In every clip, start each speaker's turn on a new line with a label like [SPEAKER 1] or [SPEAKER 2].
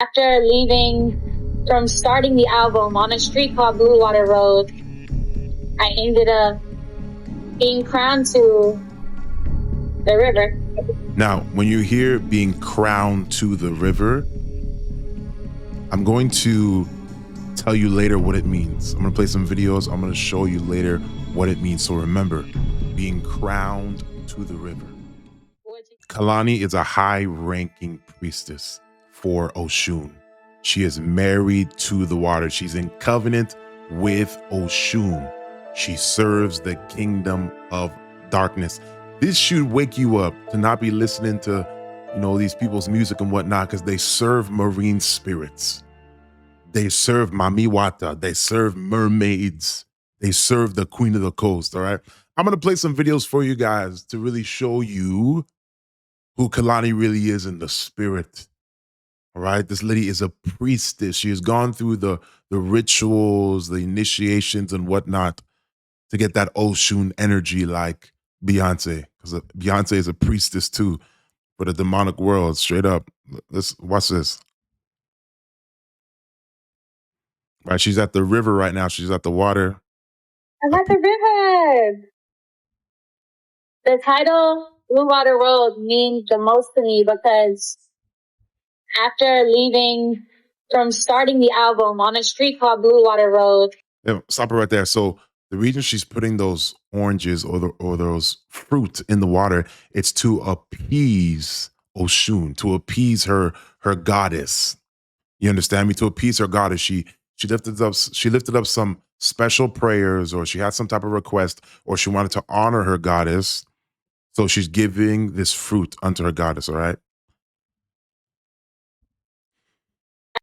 [SPEAKER 1] After leaving from starting the album on a street called Blue Water Road, I ended up being crowned to the river.
[SPEAKER 2] Now, when you hear being crowned to the river, I'm going to tell you later what it means. I'm going to play some videos. I'm going to show you later what it means. So remember, being crowned to the river. Kehlani is a high-ranking priestess for Oshun. She is married to the water. She's in covenant with Oshun. She serves the kingdom of darkness. This should wake you up to not be listening to, these people's music and whatnot, because they serve marine spirits. They serve mamiwata. They serve mermaids. They serve the queen of the coast, all right? I'm going to play some videos for you guys to really show you who Kehlani really is in the spirit. All right, this lady is a priestess. She has gone through the rituals, the initiations and whatnot to get that Oshun energy like Beyonce, because Beyonce is a priestess too for the demonic world, straight up. Let's watch this. Right, she's at the river right now. She's at the water.
[SPEAKER 1] I'm at the river. The title Blue Water Road means the most to me because after leaving from starting the album on a street called Blue Water Road.
[SPEAKER 2] Yeah, stop it right there. So the reason she's putting those oranges or those fruit in the water, it's to appease Oshun, to appease her goddess. You understand me? To appease her goddess, she lifted up some special prayers, or she had some type of request, or she wanted to honor her goddess. So she's giving this fruit unto her goddess, all right?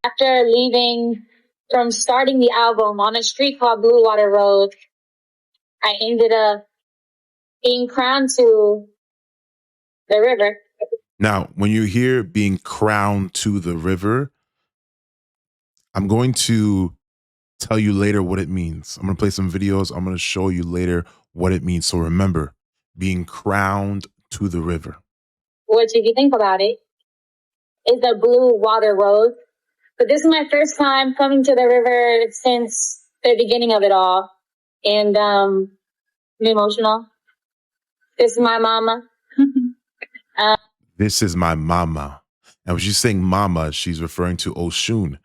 [SPEAKER 1] After leaving from starting the album on a street called Blue Water Road, I ended up being crowned to the river.
[SPEAKER 2] Now, when you hear being crowned to the river, I'm going to tell you later what it means. I'm going to play some videos. I'm going to show you later what it means. So remember, being crowned to the river.
[SPEAKER 1] Which, if you think about it, is the Blue Water Road. But this is my first time coming to the river since the beginning of it all. And I'm emotional. This is my mama.
[SPEAKER 2] This is my mama. And when she's saying mama, she's referring to Oshun,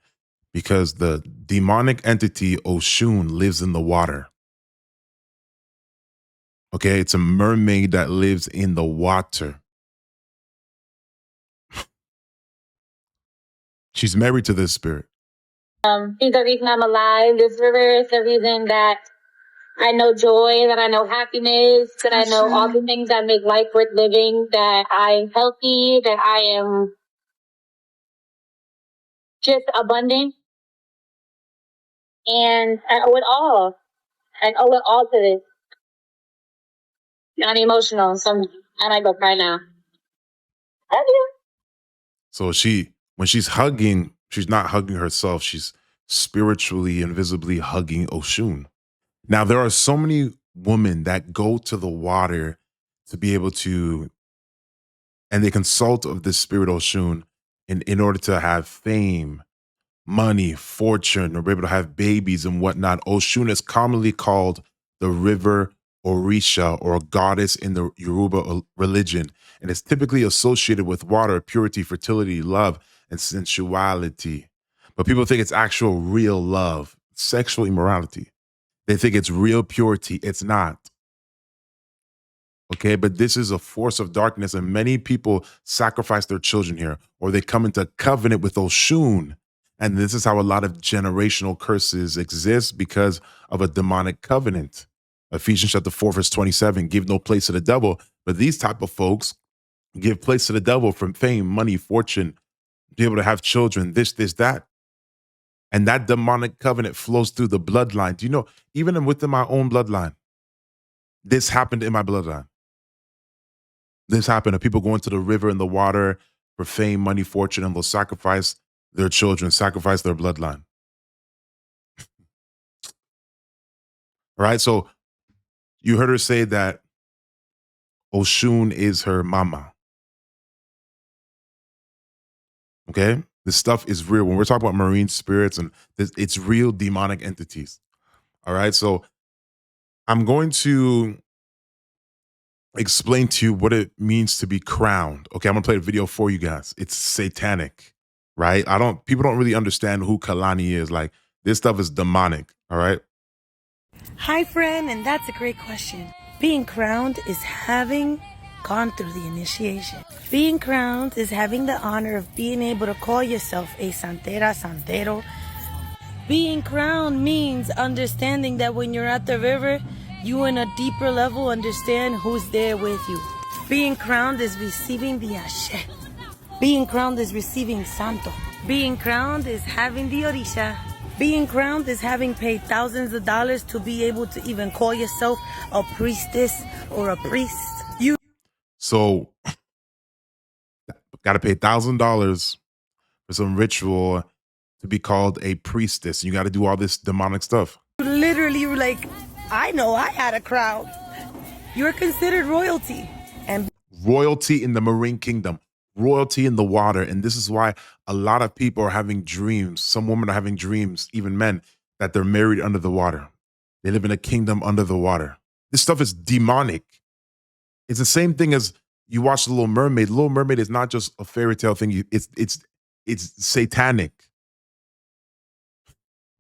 [SPEAKER 2] because the demonic entity Oshun lives in the water. Okay, it's a mermaid that lives in the water. She's married to this spirit.
[SPEAKER 1] She's the reason I'm alive. This river is the reason that I know joy, that I know happiness, that I know all the things that make life worth living, that I'm healthy, that I am just abundant. And I owe it all. I owe it all to this. I'm emotional, so I might go cry now. Love you.
[SPEAKER 2] So when she's hugging, she's not hugging herself. She's spiritually and visibly hugging Oshun. Now, there are so many women that go to the water to be able to, and they consult of this spirit Oshun in order to have fame, money, fortune, or be able to have babies and whatnot. Oshun is commonly called the river Orisha, or goddess in the Yoruba religion, and it's typically associated with water, purity, fertility, love, and sensuality. But people think it's actual real love, sexual immorality. They think it's real purity. It's not. Okay, but this is a force of darkness, and many people sacrifice their children here, or they come into covenant with Oshun. And this is how a lot of generational curses exist, because of a demonic covenant. Ephesians chapter 4, verse 27, give no place to the devil. But these type of folks give place to the devil from fame, money, fortune, be able to have children, this, that. And that demonic covenant flows through the bloodline. Do you know, even within my own bloodline, this happened in my bloodline. This happened of people going to the river and the water for fame, money, fortune, and they'll sacrifice their children, sacrifice their bloodline. All right, so you heard her say that Oshun is her mama. Okay, This stuff is real. When we're talking about marine spirits and this, it's real demonic entities. All right. So I'm going to explain to you what it means to be crowned. Okay, I'm gonna play a video for you guys. It's satanic, right? People don't really understand who Kehlani is. Like, this stuff is demonic, all right?
[SPEAKER 3] Hi, friend, and that's a great question. Being crowned is having gone through the initiation. Being crowned is having the honor of being able to call yourself a santera, santero. Being crowned means understanding that when you're at the river, you in a deeper level understand who's there with you. Being crowned is receiving the ashe. Being crowned is receiving santo. Being crowned is having the orisha. Being crowned is having paid thousands of dollars to be able to even call yourself a priestess or a priest.
[SPEAKER 2] So, got to pay $1,000 for some ritual to be called a priestess. You got to do all this demonic stuff.
[SPEAKER 3] Literally, you're like, I know I had a crown. You're considered royalty. And
[SPEAKER 2] royalty in the marine kingdom, royalty in the water. And this is why a lot of people are having dreams. Some women are having dreams, even men, that they're married under the water. They live in a kingdom under the water. This stuff is demonic. It's the same thing as you watch The Little Mermaid. The Little Mermaid is not just a fairy tale thing. It's satanic.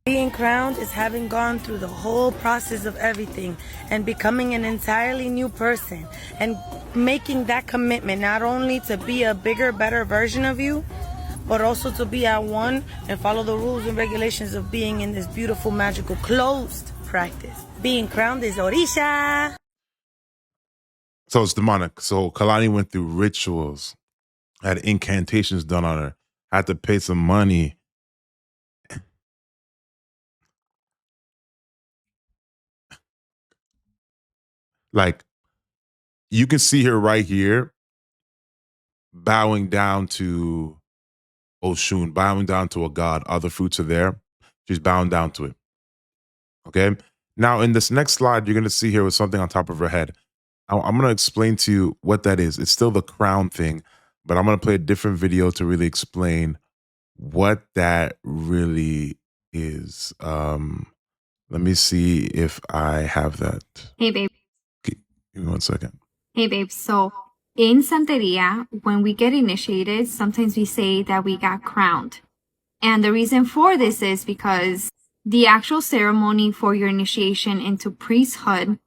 [SPEAKER 3] Being crowned is having gone through the whole process of everything and becoming an entirely new person and making that commitment not only to be a bigger, better version of you, but also to be at one and follow the rules and regulations of being in this beautiful, magical, closed practice. Being crowned is orisha.
[SPEAKER 2] So it's demonic. So Kehlani went through rituals, had incantations done on her, had to pay some money. Like, you can see her right here bowing down to Oshun, bowing down to a god. Other fruits are there. She's bowing down to it. Okay. Now, in this next slide, you're going to see here with something on top of her head. I'm going to explain to you what that is. It's still the crown thing, but I'm going to play a different video to really explain what that really is. Let me see if I have that.
[SPEAKER 4] Hey, babe.
[SPEAKER 2] Okay, give me 1 second.
[SPEAKER 4] Hey, babe. So in Santeria, when we get initiated, sometimes we say that we got crowned. And the reason for this is because the actual ceremony for your initiation into priesthood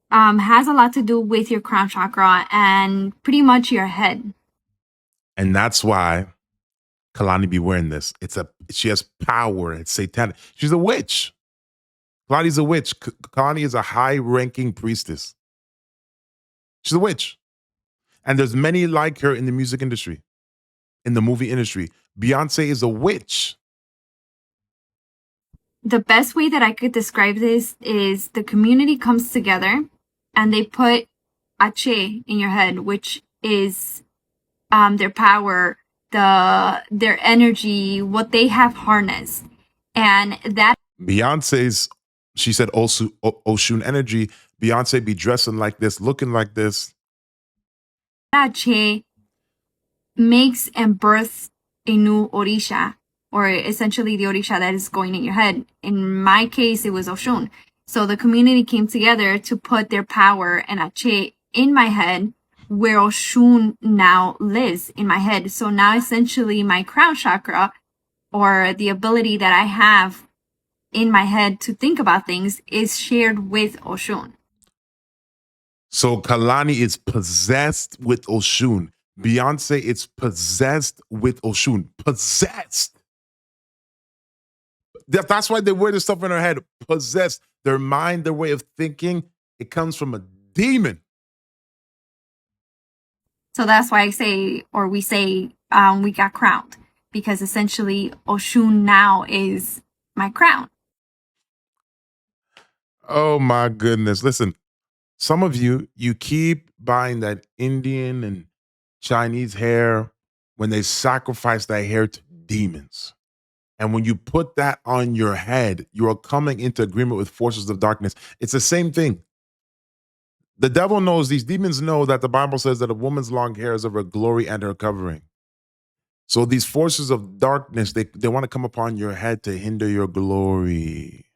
[SPEAKER 4] has a lot to do with your crown chakra and pretty much your head.
[SPEAKER 2] And that's why Kehlani be wearing this. She has power. It's satanic. She's a witch. Kehlani's a witch. Kehlani is a high-ranking priestess. She's a witch. And there's many like her in the music industry, in the movie industry. Beyonce is a witch.
[SPEAKER 4] The best way that I could describe this is the community comes together and they put ache in your head, which is their power, their energy, what they have harnessed. And that
[SPEAKER 2] she said Oshun energy. Beyonce be dressing like this, looking like this.
[SPEAKER 4] Ache makes and births a new orisha, or essentially the orisha that is going in your head. In my case, it was Oshun. So the community came together to put their power and ache in my head, where Oshun now lives in my head. So now essentially my crown chakra, or the ability that I have in my head to think about things, is shared with Oshun.
[SPEAKER 2] So Kehlani is possessed with Oshun. Beyonce is possessed with Oshun. Possessed. That's why they wear this stuff in their head. Possessed. Their mind, their way of thinking, it comes from a demon.
[SPEAKER 4] So that's why we say we got crowned, because essentially Oshun now is my crown.
[SPEAKER 2] Oh my goodness. Listen, some of you keep buying that Indian and Chinese hair when they sacrifice that hair to demons. And when you put that on your head, you are coming into agreement with forces of darkness. It's the same thing. The devil knows, these demons know that the Bible says that a woman's long hair is of her glory and her covering. So these forces of darkness, they want to come upon your head to hinder your glory,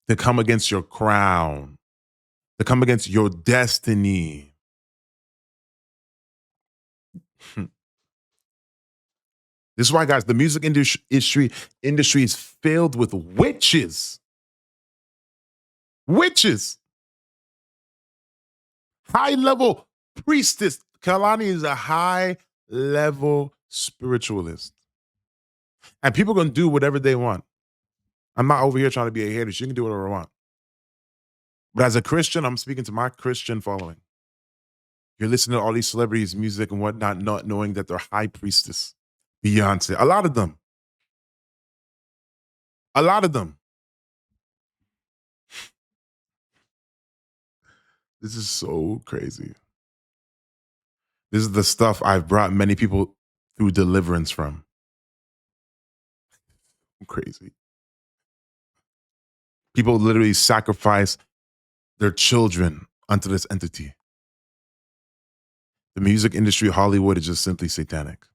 [SPEAKER 2] to come against your crown, to come against your destiny. This is why, guys, the music industry is filled with witches. Witches. High-level priestess. Kehlani is a high-level spiritualist. And people are going to do whatever they want. I'm not over here trying to be a hater. You can do whatever I want. But as a Christian, I'm speaking to my Christian following. You're listening to all these celebrities' music and whatnot, not knowing that they're high priestess. Beyonce. A lot of them. A lot of them. This is so crazy. This is the stuff I've brought many people through deliverance from. Crazy. People literally sacrifice their children unto this entity. The music industry, Hollywood, is just simply satanic.